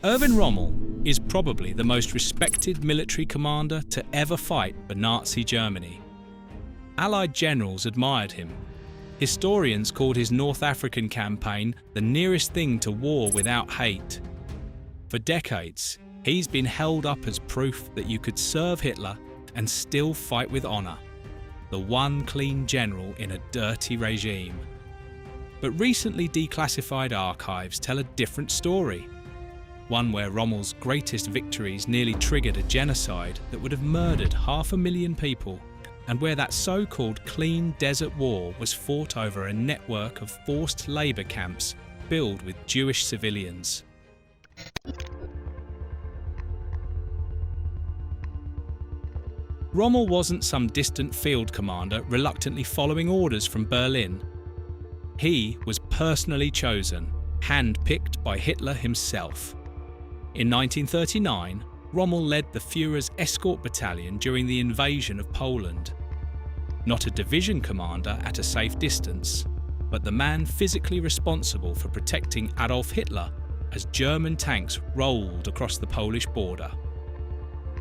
Erwin Rommel is probably the most respected military commander to ever fight for Nazi Germany. Allied generals admired him. Historians called his North African campaign the nearest thing to war without hate. For decades, he's been held up as proof that you could serve Hitler and still fight with honour. The one clean general in a dirty regime. But recently declassified archives tell a different story. One where Rommel's greatest victories nearly triggered a genocide that would have murdered 500,000 people, and where that so-called clean desert war was fought over a network of forced labour camps filled with Jewish civilians. Rommel wasn't some distant field commander reluctantly following orders from Berlin. He was personally chosen, hand-picked by Hitler himself. In 1939, Rommel led the Führer's escort battalion during the invasion of Poland. Not a division commander at a safe distance, but the man physically responsible for protecting Adolf Hitler as German tanks rolled across the Polish border.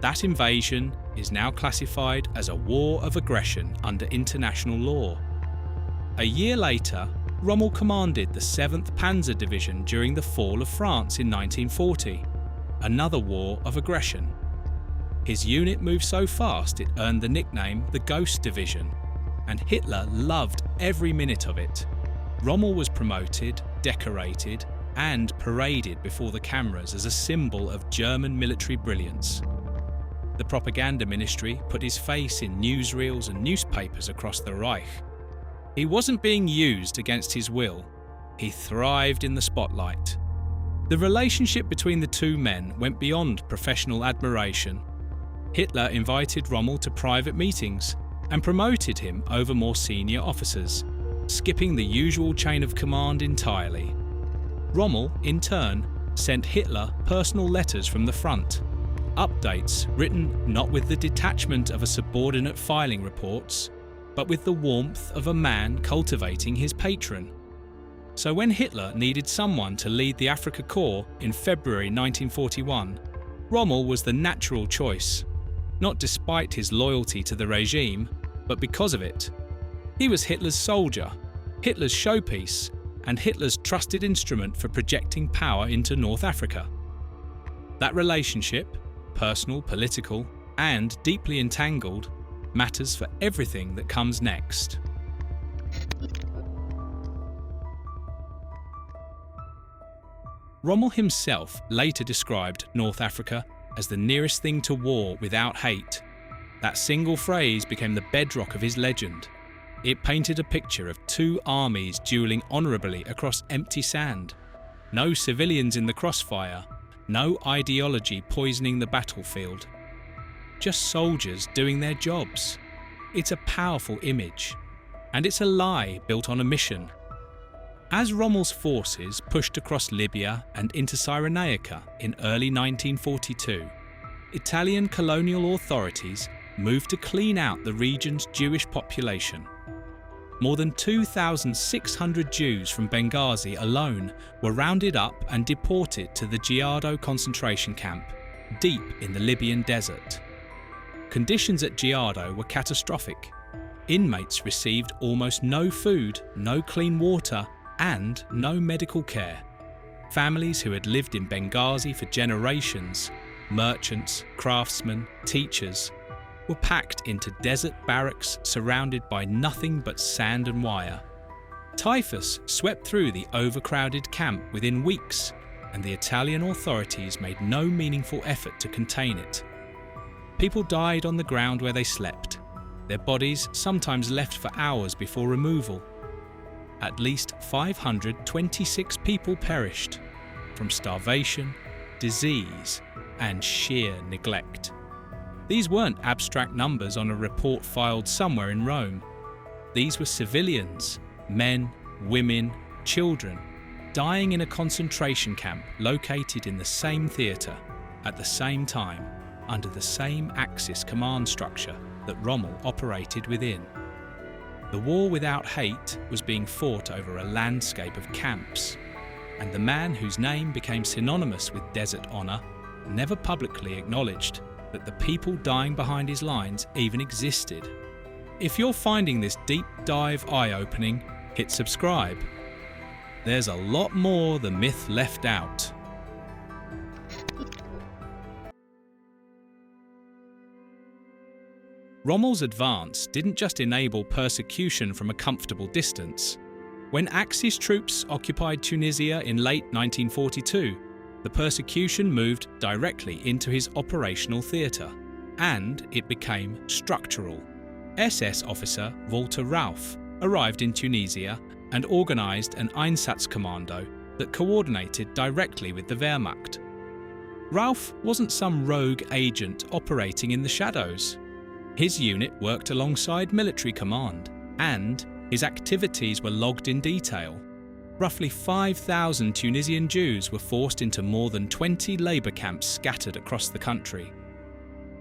That invasion is now classified as a war of aggression under international law. A year later, Rommel commanded the 7th Panzer Division during the fall of France in 1940, another war of aggression. His unit moved so fast it earned the nickname the Ghost Division, and Hitler loved every minute of it. Rommel was promoted, decorated, and paraded before the cameras as a symbol of German military brilliance. The propaganda ministry put his face in newsreels and newspapers across the Reich. He wasn't being used against his will. He thrived in the spotlight. The relationship between the two men went beyond professional admiration. Hitler invited Rommel to private meetings and promoted him over more senior officers, skipping the usual chain of command entirely. Rommel, in turn, sent Hitler personal letters from the front, updates written not with the detachment of a subordinate filing reports, but with the warmth of a man cultivating his patron. So when Hitler needed someone to lead the Afrika Korps in February 1941, Rommel was the natural choice, not despite his loyalty to the regime, but because of it. He was Hitler's soldier, Hitler's showpiece, and Hitler's trusted instrument for projecting power into North Africa. That relationship, personal, political, and deeply entangled, matters for everything that comes next. Rommel himself later described North Africa as the nearest thing to war without hate. That single phrase became the bedrock of his legend. It painted a picture of two armies dueling honourably across empty sand. No civilians in the crossfire, no ideology poisoning the battlefield. Just soldiers doing their jobs. It's a powerful image, and it's a lie built on a mission. As Rommel's forces pushed across Libya and into Cyrenaica in early 1942, Italian colonial authorities moved to clean out the region's Jewish population. More than 2,600 Jews from Benghazi alone were rounded up and deported to the Giardo concentration camp, deep in the Libyan desert. Conditions at Giardo were catastrophic. Inmates received almost no food, no clean water, and no medical care. Families who had lived in Benghazi for generations, merchants, craftsmen, teachers, were packed into desert barracks surrounded by nothing but sand and wire. Typhus swept through the overcrowded camp within weeks, and the Italian authorities made no meaningful effort to contain it. People died on the ground where they slept, their bodies sometimes left for hours before removal. At least 526 people perished from starvation, disease, and sheer neglect. These weren't abstract numbers on a report filed somewhere in Rome. These were civilians, men, women, children, dying in a concentration camp located in the same theatre, at the same time, under the same Axis command structure that Rommel operated within. The war without hate was being fought over a landscape of camps. and the man whose name became synonymous with desert honour never publicly acknowledged that the people dying behind his lines even existed. If you're finding this deep dive eye-opening, hit subscribe. There's a lot more the myth left out. Rommel's advance didn't just enable persecution from a comfortable distance. When Axis troops occupied Tunisia in late 1942, the persecution moved directly into his operational theatre, and it became structural. SS officer Walter Rauff arrived in Tunisia and organised an Einsatzkommando that coordinated directly with the Wehrmacht. Rauff wasn't some rogue agent operating in the shadows. His unit worked alongside military command, and his activities were logged in detail. Roughly 5,000 Tunisian Jews were forced into more than 20 labour camps scattered across the country.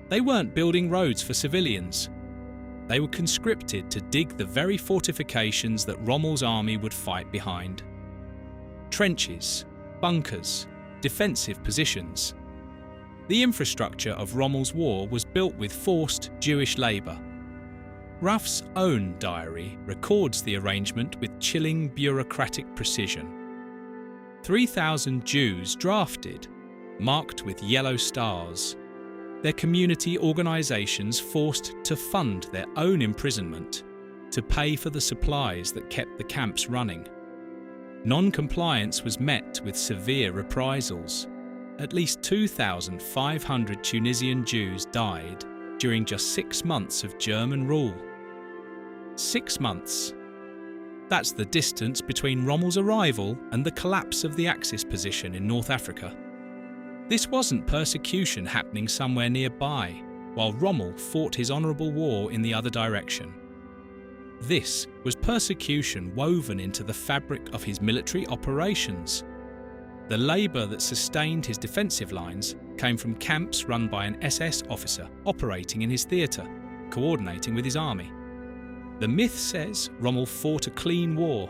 They weren't building roads for civilians. They were conscripted to dig the very fortifications that Rommel's army would fight behind. Trenches, bunkers, defensive positions. The infrastructure of Rommel's war was built with forced Jewish labour. Rauff's own diary records the arrangement with chilling bureaucratic precision. 3,000 Jews drafted, marked with yellow stars. Their community organisations forced to fund their own imprisonment, to pay for the supplies that kept the camps running. Non-compliance was met with severe reprisals. At least 2,500 Tunisian Jews died during just 6 months of German rule. 6 months. That's the distance between Rommel's arrival and the collapse of the Axis position in North Africa. This wasn't persecution happening somewhere nearby, while Rommel fought his honourable war in the other direction. This was persecution woven into the fabric of his military operations. The labour that sustained his defensive lines came from camps run by an SS officer operating in his theatre, coordinating with his army. The myth says Rommel fought a clean war.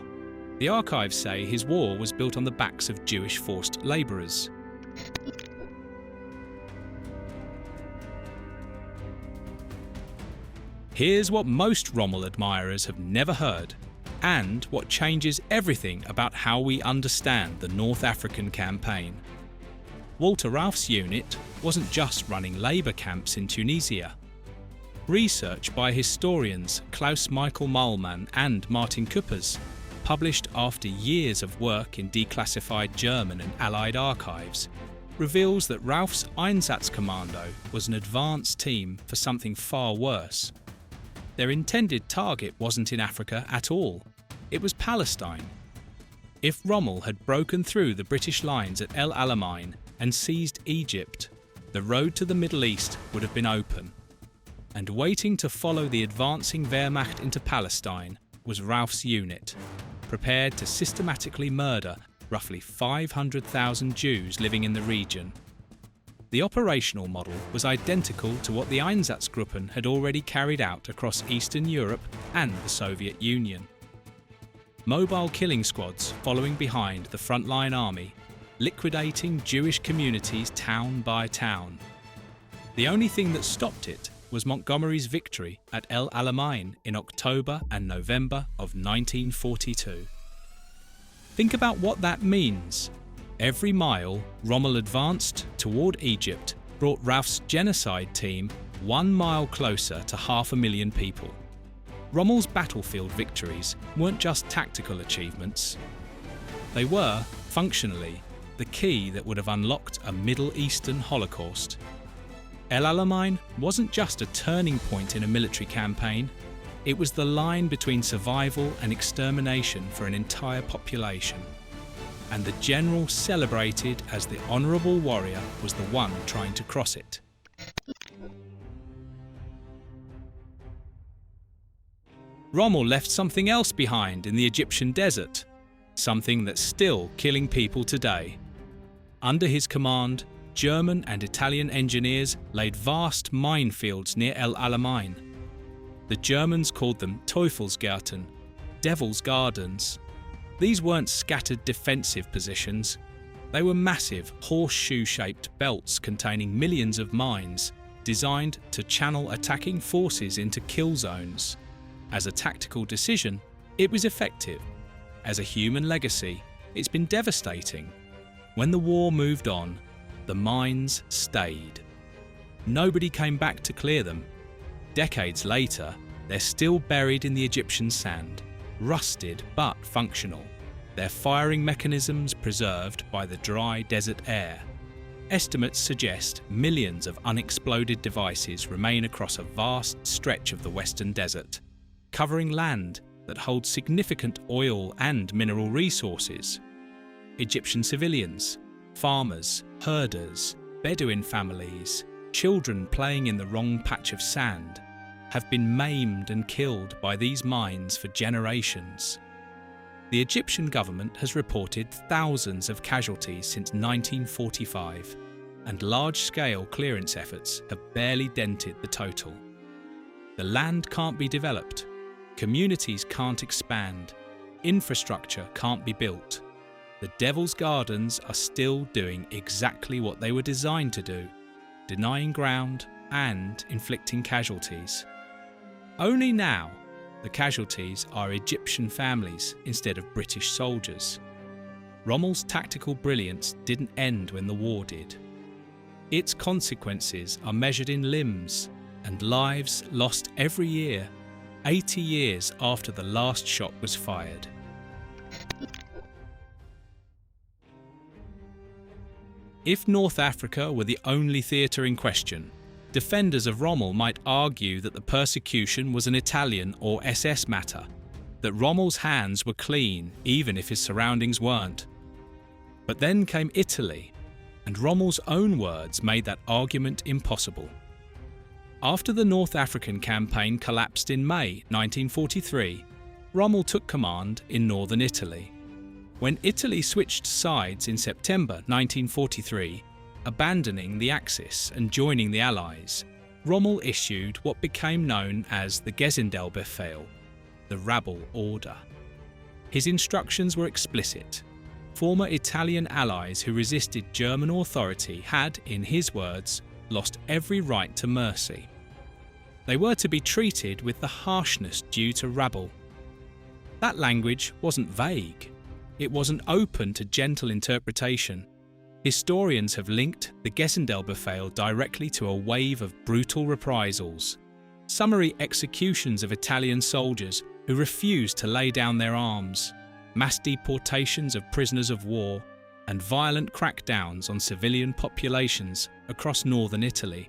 The archives say his war was built on the backs of Jewish forced labourers. Here's what most Rommel admirers have never heard, and what changes everything about how we understand the North African campaign. Walter Rauff's unit wasn't just running labour camps in Tunisia. Research by historians Klaus-Michael Mahlmann and Martin Kuppers, published after years of work in declassified German and Allied archives, reveals that Rauff's Einsatzkommando was an advance team for something far worse. Their intended target wasn't in Africa at all. It was Palestine. If Rommel had broken through the British lines at El Alamein and seized Egypt, the road to the Middle East would have been open. And waiting to follow the advancing Wehrmacht into Palestine was Rauff's unit, prepared to systematically murder roughly 500,000 Jews living in the region. The operational model was identical to what the Einsatzgruppen had already carried out across Eastern Europe and the Soviet Union. Mobile killing squads following behind the frontline army, liquidating Jewish communities town by town. The only thing that stopped it was Montgomery's victory at El Alamein in October and November of 1942. Think about what that means. Every mile Rommel advanced toward Egypt brought Rauff's genocide team 1 mile closer to 500,000 people. Rommel's battlefield victories weren't just tactical achievements. They were, functionally, the key that would have unlocked a Middle Eastern Holocaust. El Alamein wasn't just a turning point in a military campaign, it was the line between survival and extermination for an entire population. And the general celebrated as the honourable warrior was the one trying to cross it. Rommel left something else behind in the Egyptian desert, something that's still killing people today. Under his command, German and Italian engineers laid vast minefields near El Alamein. The Germans called them Teufelsgärten, Devil's Gardens. These weren't scattered defensive positions. They were massive, horseshoe-shaped belts containing millions of mines, designed to channel attacking forces into kill zones. As a tactical decision, it was effective. As a human legacy, it's been devastating. When the war moved on, the mines stayed. Nobody came back to clear them. Decades later, they're still buried in the Egyptian sand, rusted but functional, their firing mechanisms preserved by the dry desert air. Estimates suggest millions of unexploded devices remain across a vast stretch of the Western Desert, covering land that holds significant oil and mineral resources. Egyptian civilians, farmers, herders, Bedouin families, children playing in the wrong patch of sand, have been maimed and killed by these mines for generations. The Egyptian government has reported thousands of casualties since 1945, and large-scale clearance efforts have barely dented the total. The land can't be developed, communities can't expand, infrastructure can't be built. The Devil's Gardens are still doing exactly what they were designed to do, denying ground and inflicting casualties. Only now, the casualties are Egyptian families instead of British soldiers. Rommel's tactical brilliance didn't end when the war did. Its consequences are measured in limbs and lives lost every year, 80 years after the last shot was fired. If North Africa were the only theatre in question, defenders of Rommel might argue that the persecution was an Italian or SS matter, that Rommel's hands were clean even if his surroundings weren't. But then came Italy, and Rommel's own words made that argument impossible. After the North African campaign collapsed in May 1943, Rommel took command in northern Italy. When Italy switched sides in September 1943, abandoning the Axis and joining the Allies, Rommel issued what became known as the Gesindel-Befehl, the rabble order. His instructions were explicit. Former Italian allies who resisted German authority had, in his words, lost every right to mercy. They were to be treated with the harshness due to rabble. That language wasn't vague. It wasn't open to gentle interpretation. Historians have linked the Gesindel-Befehl directly to a wave of brutal reprisals, summary executions of Italian soldiers who refused to lay down their arms, mass deportations of prisoners of war, and violent crackdowns on civilian populations across northern Italy.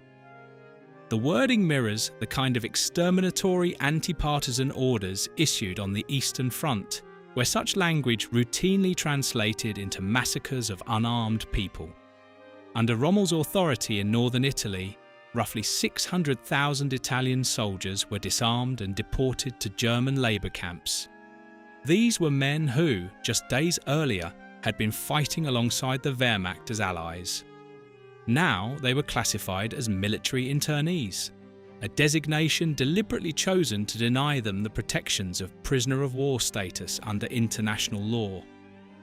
The wording mirrors the kind of exterminatory anti-partisan orders issued on the Eastern Front, where such language routinely translated into massacres of unarmed people. Under Rommel's authority in northern Italy, roughly 600,000 Italian soldiers were disarmed and deported to German labour camps. These were men who, just days earlier, had been fighting alongside the Wehrmacht as allies. Now they were classified as military internees, a designation deliberately chosen to deny them the protections of prisoner of war status under international law.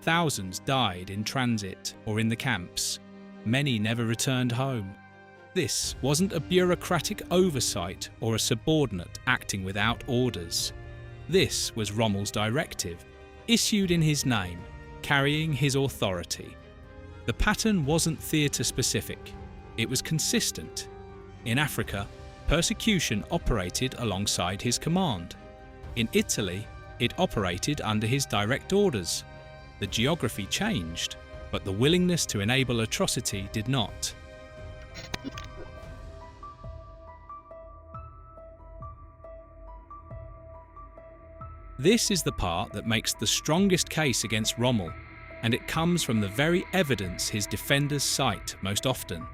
Thousands died in transit or in the camps. Many never returned home. This wasn't a bureaucratic oversight or a subordinate acting without orders. This was Rommel's directive, issued in his name, carrying his authority. The pattern wasn't theatre-specific. It was consistent. In Africa, persecution operated alongside his command. In Italy, it operated under his direct orders. The geography changed, but the willingness to enable atrocity did not. This is the part that makes the strongest case against Rommel, and it comes from the very evidence his defenders cite most often.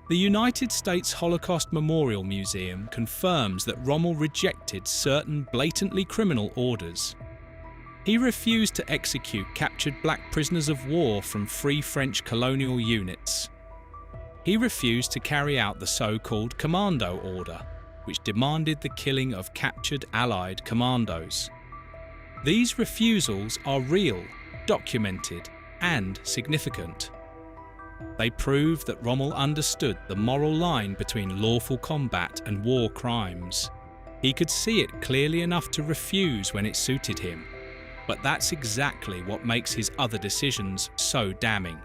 The United States Holocaust Memorial Museum confirms that Rommel rejected certain blatantly criminal orders. He refused to execute captured black prisoners of war from Free French colonial units. He refused to carry out the so-called Commando Order, which demanded the killing of captured Allied commandos. These refusals are real, documented, and significant. They prove that Rommel understood the moral line between lawful combat and war crimes. He could see it clearly enough to refuse when it suited him. But that's exactly what makes his other decisions so damning.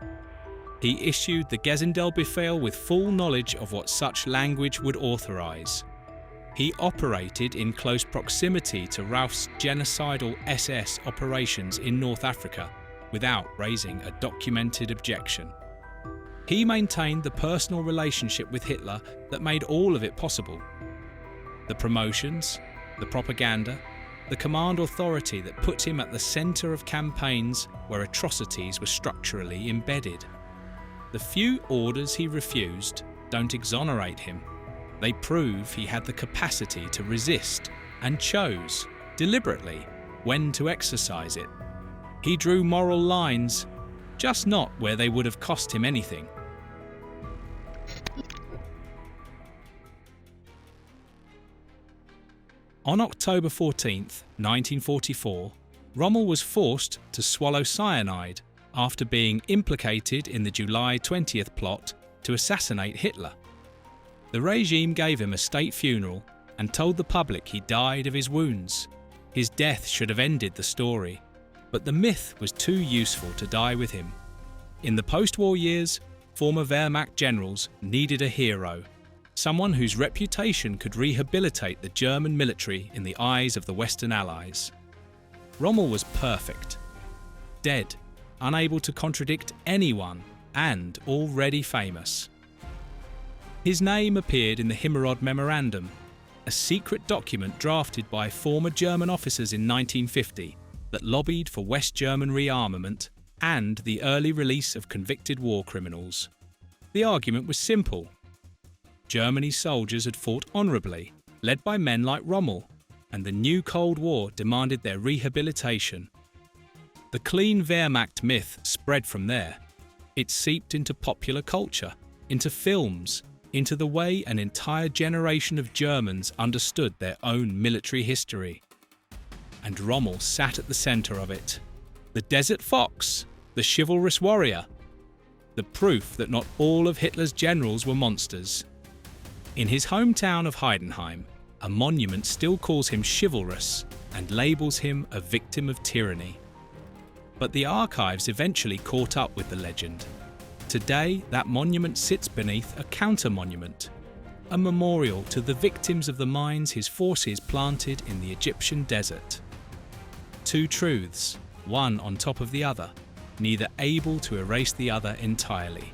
He issued the Gesendelbefehl with full knowledge of what such language would authorize. He operated in close proximity to Rauch's genocidal SS operations in North Africa without raising a documented objection. He maintained the personal relationship with Hitler that made all of it possible. The promotions, the propaganda, the command authority that put him at the centre of campaigns where atrocities were structurally embedded. The few orders he refused don't exonerate him. They prove he had the capacity to resist and chose, deliberately, when to exercise it. He drew moral lines, just not where they would have cost him anything. On October 14, 1944, Rommel was forced to swallow cyanide after being implicated in the July 20th plot to assassinate Hitler. The regime gave him a state funeral and told the public he died of his wounds. His death should have ended the story, but the myth was too useful to die with him. In the post-war years, former Wehrmacht generals needed a hero, someone whose reputation could rehabilitate the German military in the eyes of the Western Allies. Rommel was perfect. Dead, unable to contradict anyone, and already famous. His name appeared in the Himmerod Memorandum, a secret document drafted by former German officers in 1950 that lobbied for West German rearmament and the early release of convicted war criminals. The argument was simple. Germany's soldiers had fought honourably, led by men like Rommel, and the new Cold War demanded their rehabilitation. The clean Wehrmacht myth spread from there. It seeped into popular culture, into films, into the way an entire generation of Germans understood their own military history. And Rommel sat at the centre of it. The desert fox, the chivalrous warrior, the proof that not all of Hitler's generals were monsters. In his hometown of Heidenheim, a monument still calls him chivalrous and labels him a victim of tyranny. But the archives eventually caught up with the legend. Today, that monument sits beneath a counter-monument, a memorial to the victims of the mines his forces planted in the Egyptian desert. Two truths, one on top of the other, neither able to erase the other entirely.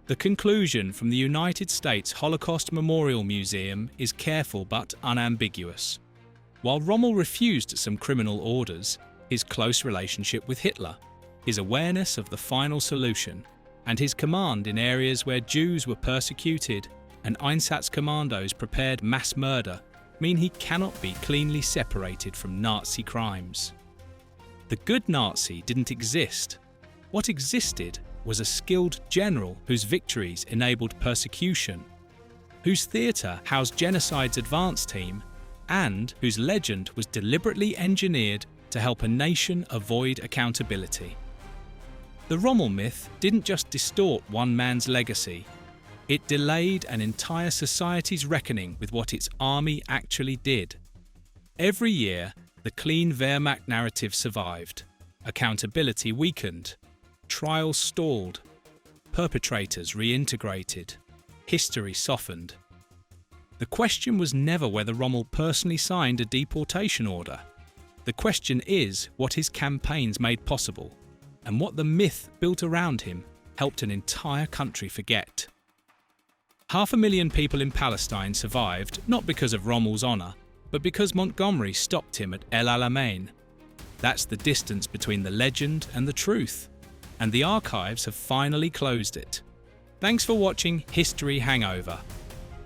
The conclusion from the United States Holocaust Memorial Museum is careful but unambiguous. While Rommel refused some criminal orders, his close relationship with Hitler, his awareness of the final solution, and his command in areas where Jews were persecuted and Einsatzkommandos prepared mass murder mean he cannot be cleanly separated from Nazi crimes. The good Nazi didn't exist. What existed was a skilled general whose victories enabled persecution, whose theatre housed genocide's advance team, and whose legend was deliberately engineered to help a nation avoid accountability. The Rommel myth didn't just distort one man's legacy, it delayed an entire society's reckoning with what its army actually did. Every year, the clean Wehrmacht narrative survived, accountability weakened, trials stalled, perpetrators reintegrated, history softened. The question was never whether Rommel personally signed a deportation order. The question is what his campaigns made possible, and what the myth built around him helped an entire country forget. 500,000 people in Palestine survived not because of Rommel's honour, but because Montgomery stopped him at El Alamein. That's the distance between the legend and the truth, and the archives have finally closed it. Thanks for watching History Hangover.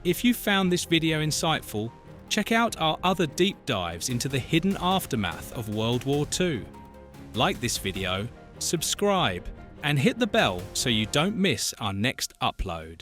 If you found this video insightful, check out our other deep dives into the hidden aftermath of World War II. Like this video, subscribe, and hit the bell so you don't miss our next upload.